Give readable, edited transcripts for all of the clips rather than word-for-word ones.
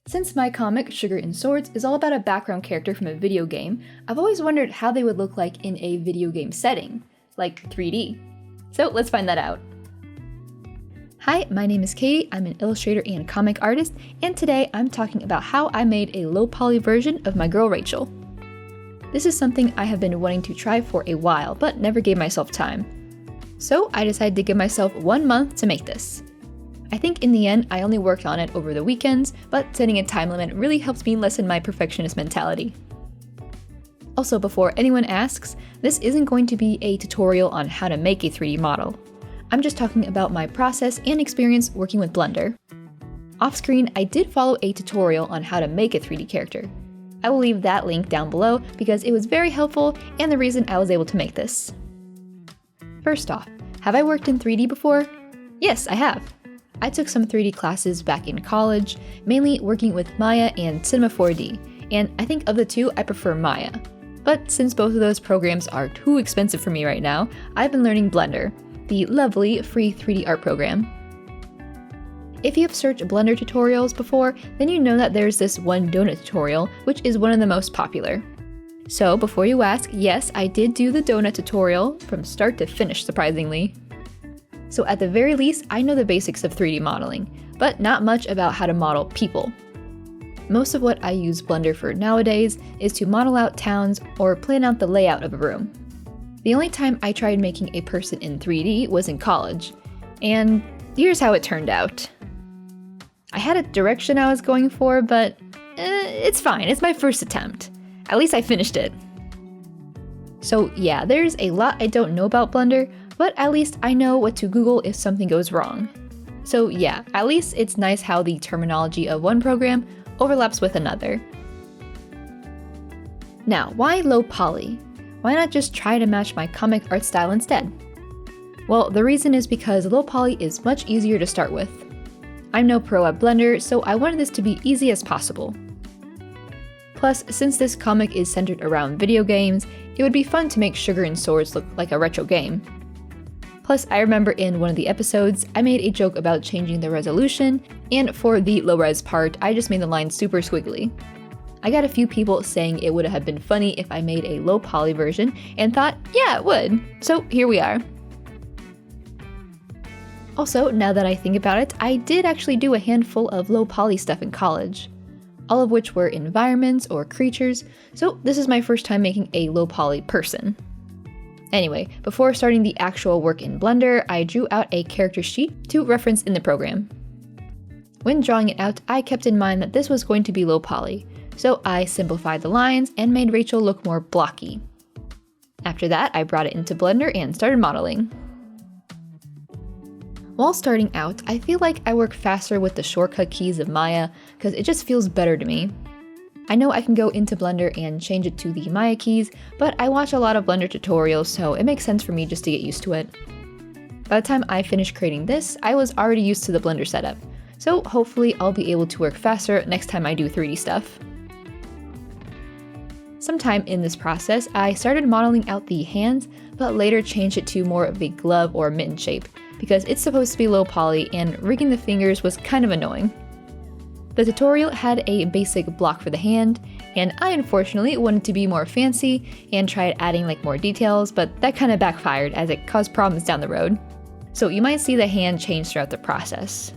Since my comic, Sugar and Swords, is all about a background character from a video game, I've always wondered how they would look like in a video game setting, like 3D. So let's find that out. Hi, my name is Katie, I'm an illustrator and comic artist, and today I'm talking about how I made a low poly version of my girl Rachel. This is something I have been wanting to try for a while, but never gave myself time. So I decided to give myself 1 month to make this. I think in the end, I only worked on it over the weekends, but setting a time limit really helps me lessen my perfectionist mentality. Also, before anyone asks, this isn't going to be a tutorial on how to make a 3D model. I'm just talking about my process and experience working with Blender. Off-screen, I did follow a tutorial on how to make a 3D character. I will leave that link down below because it was very helpful and the reason I was able to make this. First off, have I worked in 3D before? Yes, I have. I took some 3D classes back in college, mainly working with Maya and Cinema 4D, and I think of the two, I prefer Maya. But since both of those programs are too expensive for me right now, I've been learning Blender, the lovely free 3D art program. If you have searched Blender tutorials before, then you know that there's this one donut tutorial, which is one of the most popular. So before you ask, yes, I did do the donut tutorial from start to finish, surprisingly. So at the very least, I know the basics of 3D modeling, but not much about how to model people. Most of what I use Blender for nowadays is to model out towns or plan out the layout of a room. The only time I tried making a person in 3D was in college, and here's how it turned out. I had a direction I was going for, but it's fine, it's my first attempt. At least I finished it. So yeah, there's a lot I don't know about Blender, but at least I know what to Google if something goes wrong. So yeah, at least it's nice how the terminology of one program overlaps with another. Now, why low poly? Why not just try to match my comic art style instead? Well, the reason is because low poly is much easier to start with. I'm no pro at Blender, so I wanted this to be easy as possible. Plus, since this comic is centered around video games, it would be fun to make Sugar and Swords look like a retro game. Plus, I remember in one of the episodes, I made a joke about changing the resolution, and for the low-res part, I just made the line super squiggly. I got a few people saying it would have been funny if I made a low-poly version, and thought, yeah, it would. So here we are. Also, now that I think about it, I did actually do a handful of low-poly stuff in college, all of which were environments or creatures, so this is my first time making a low-poly person. Anyway, before starting the actual work in Blender, I drew out a character sheet to reference in the program. When drawing it out, I kept in mind that this was going to be low poly, so I simplified the lines and made Rachel look more blocky. After that, I brought it into Blender and started modeling. While starting out, I feel like I work faster with the shortcut keys of Maya because it just feels better to me. I know I can go into Blender and change it to the Maya keys, but I watch a lot of Blender tutorials, so it makes sense for me just to get used to it. By the time I finished creating this, I was already used to the Blender setup, so hopefully I'll be able to work faster next time I do 3D stuff. Sometime in this process, I started modeling out the hands, but later changed it to more of a glove or mitten shape, because it's supposed to be low poly and rigging the fingers was kind of annoying. The tutorial had a basic block for the hand, and I unfortunately wanted to be more fancy and tried adding more details, but that kind of backfired as it caused problems down the road. So you might see the hand change throughout the process.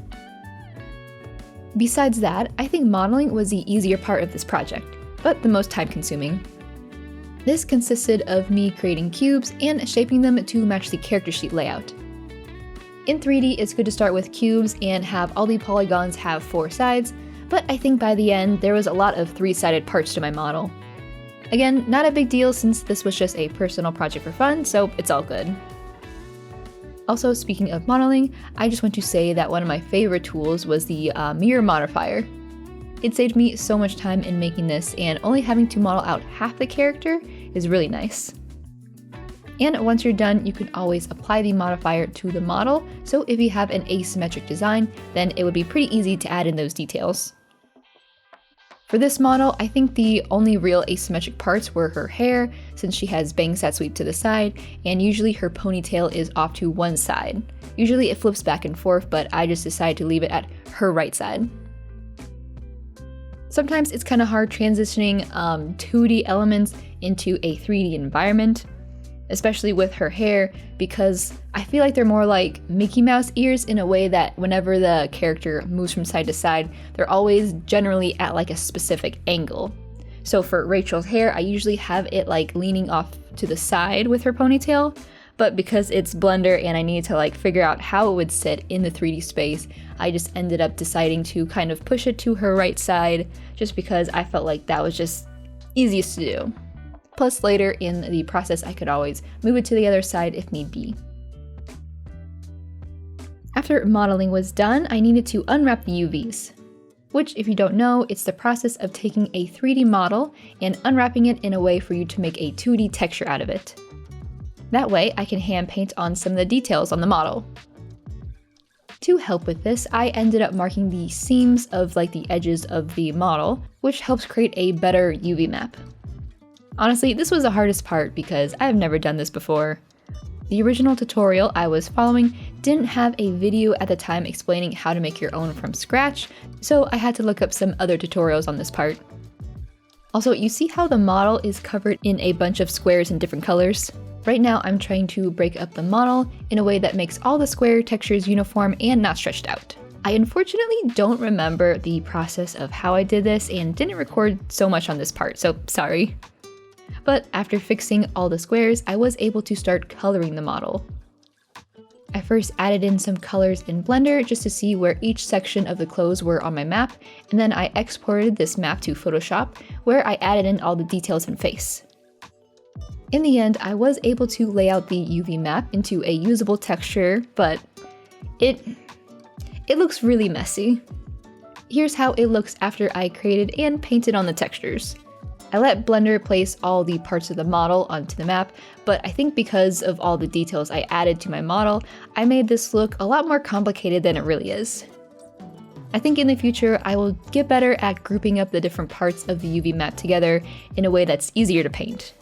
Besides that, I think modeling was the easier part of this project, but the most time-consuming. This consisted of me creating cubes and shaping them to match the character sheet layout. In 3D, it's good to start with cubes and have all the polygons have 4 sides, but I think by the end, there was a lot of 3-sided parts to my model. Again, not a big deal since this was just a personal project for fun, so it's all good. Also, speaking of modeling, I just want to say that one of my favorite tools was the mirror modifier. It saved me so much time in making this, and only having to model out half the character is really nice. And once you're done, you can always apply the modifier to the model, so if you have an asymmetric design, then it would be pretty easy to add in those details. For this model, I think the only real asymmetric parts were her hair, since she has bangs that sweep to the side, and usually her ponytail is off to one side. Usually it flips back and forth, but I just decided to leave it at her right side. Sometimes it's kind of hard transitioning 2D elements into a 3D environment, especially with her hair, because I feel like they're more like Mickey Mouse ears in a way that whenever the character moves from side to side, they're always generally at like a specific angle. So for Rachel's hair, I usually have it like leaning off to the side with her ponytail, but because it's Blender and I needed to like figure out how it would sit in the 3D space, I just ended up deciding to kind of push it to her right side just because I felt like that was just easiest to do. Plus later in the process I could always move it to the other side if need be. After modeling was done, I needed to unwrap the UVs, which if you don't know, it's the process of taking a 3D model and unwrapping it in a way for you to make a 2D texture out of it. That way I can hand paint on some of the details on the model. To help with this, I ended up marking the seams of like the edges of the model, which helps create a better UV map. Honestly, this was the hardest part because I've never done this before. The original tutorial I was following didn't have a video at the time explaining how to make your own from scratch, so I had to look up some other tutorials on this part. Also, you see how the model is covered in a bunch of squares in different colors? Right now I'm trying to break up the model in a way that makes all the square textures uniform and not stretched out. I unfortunately don't remember the process of how I did this and didn't record so much on this part, so sorry. But after fixing all the squares, I was able to start coloring the model. I first added in some colors in Blender just to see where each section of the clothes were on my map, and then I exported this map to Photoshop, where I added in all the details and face. In the end, I was able to lay out the UV map into a usable texture, but it looks really messy. Here's how it looks after I created and painted on the textures. I let Blender place all the parts of the model onto the map, but I think because of all the details I added to my model, I made this look a lot more complicated than it really is. I think in the future, I will get better at grouping up the different parts of the UV map together in a way that's easier to paint.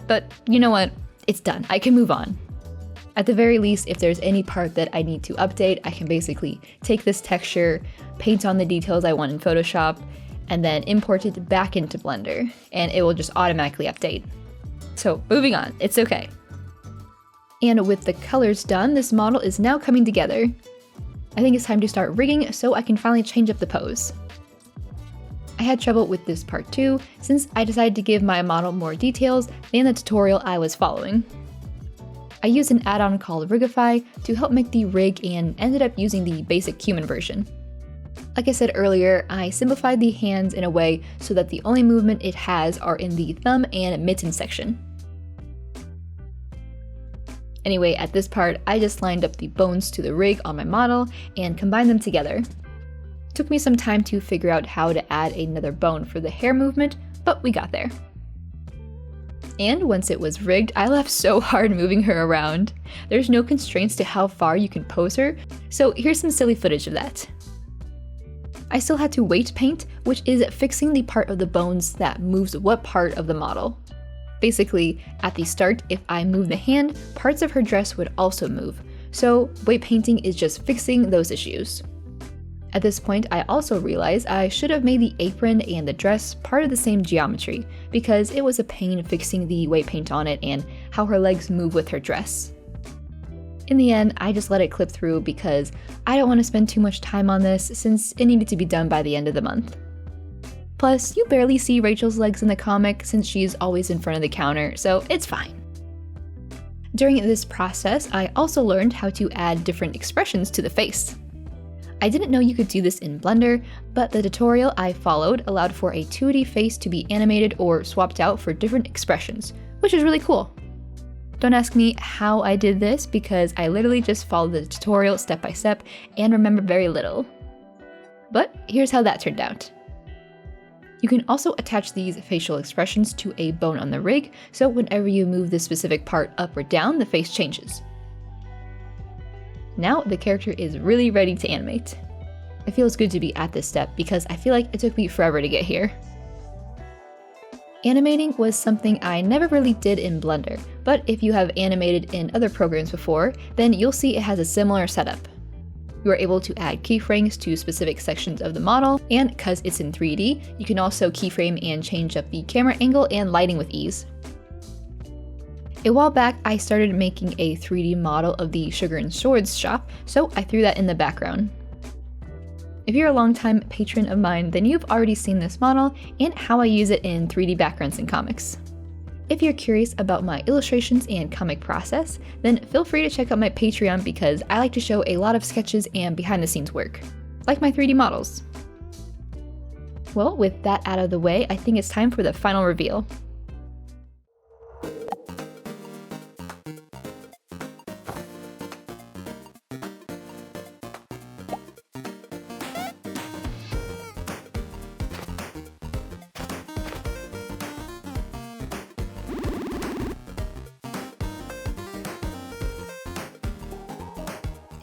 But you know what? It's done. I can move on. At the very least, if there's any part that I need to update, I can basically take this texture, paint on the details I want in Photoshop, and then import it back into Blender, and it will just automatically update. So moving on, it's okay. And with the colors done, this model is now coming together. I think it's time to start rigging so I can finally change up the pose. I had trouble with this part too, since I decided to give my model more details than the tutorial I was following. I used an add-on called Rigify to help make the rig and ended up using the basic human version. Like I said earlier, I simplified the hands in a way so that the only movement it has are in the thumb and mitten section. Anyway, at this part, I just lined up the bones to the rig on my model and combined them together. Took me some time to figure out how to add another bone for the hair movement, but we got there. And once it was rigged, I laughed so hard moving her around. There's no constraints to how far you can pose her, so here's some silly footage of that. I still had to weight paint, which is fixing the part of the bones that moves what part of the model. Basically, at the start, if I move the hand, parts of her dress would also move, so weight painting is just fixing those issues. At this point, I also realized I should have made the apron and the dress part of the same geometry, because it was a pain fixing the weight paint on it and how her legs move with her dress. In the end, I just let it clip through because I don't want to spend too much time on this since it needed to be done by the end of the month. Plus, you barely see Rachel's legs in the comic since she's always in front of the counter, so it's fine. During this process, I also learned how to add different expressions to the face. I didn't know you could do this in Blender, but the tutorial I followed allowed for a 2D face to be animated or swapped out for different expressions, which is really cool. Don't ask me how I did this because I literally just followed the tutorial step by step and remember very little. But here's how that turned out. You can also attach these facial expressions to a bone on the rig, so whenever you move this specific part up or down, the face changes. Now the character is really ready to animate. It feels good to be at this step because I feel like it took me forever to get here. Animating was something I never really did in Blender, but if you have animated in other programs before, then you'll see it has a similar setup. You are able to add keyframes to specific sections of the model, and because it's in 3D, you can also keyframe and change up the camera angle and lighting with ease. A while back, I started making a 3D model of the Sugar and Swords shop, so I threw that in the background. If you're a longtime patron of mine, then you've already seen this model and how I use it in 3D backgrounds in comics. If you're curious about my illustrations and comic process, then feel free to check out my Patreon because I like to show a lot of sketches and behind the scenes work, like my 3D models. Well, with that out of the way, I think it's time for the final reveal.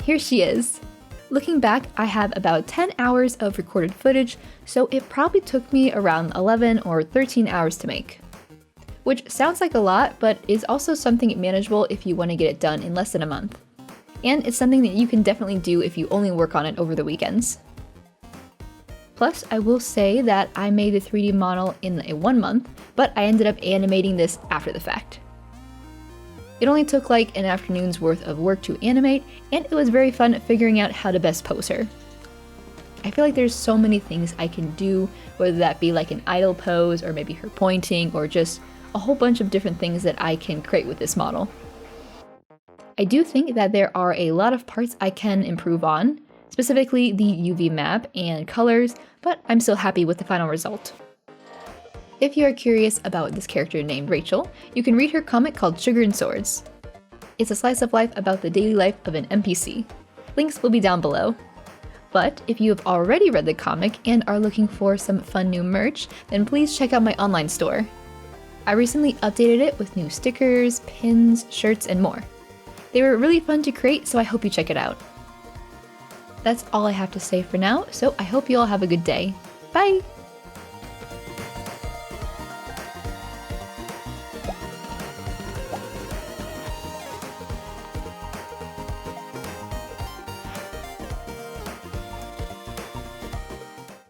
Here she is. Looking back, I have about 10 hours of recorded footage, so it probably took me around 11 or 13 hours to make. Which sounds like a lot, but is also something manageable if you want to get it done in less than a month. And it's something that you can definitely do if you only work on it over the weekends. Plus, I will say that I made the 3D model in a 1 month, but I ended up animating this after the fact. It only took like an afternoon's worth of work to animate, and it was very fun figuring out how to best pose her. I feel like there's so many things I can do, whether that be like an idle pose, or maybe her pointing, or just a whole bunch of different things that I can create with this model. I do think that there are a lot of parts I can improve on, specifically the UV map and colors, but I'm still happy with the final result. If you are curious about this character named Rachel, you can read her comic called Sugar and Swords. It's a slice of life about the daily life of an NPC. Links will be down below. But if you have already read the comic and are looking for some fun new merch, then please check out my online store. I recently updated it with new stickers, pins, shirts, and more. They were really fun to create, so I hope you check it out. That's all I have to say for now, so I hope you all have a good day. Bye!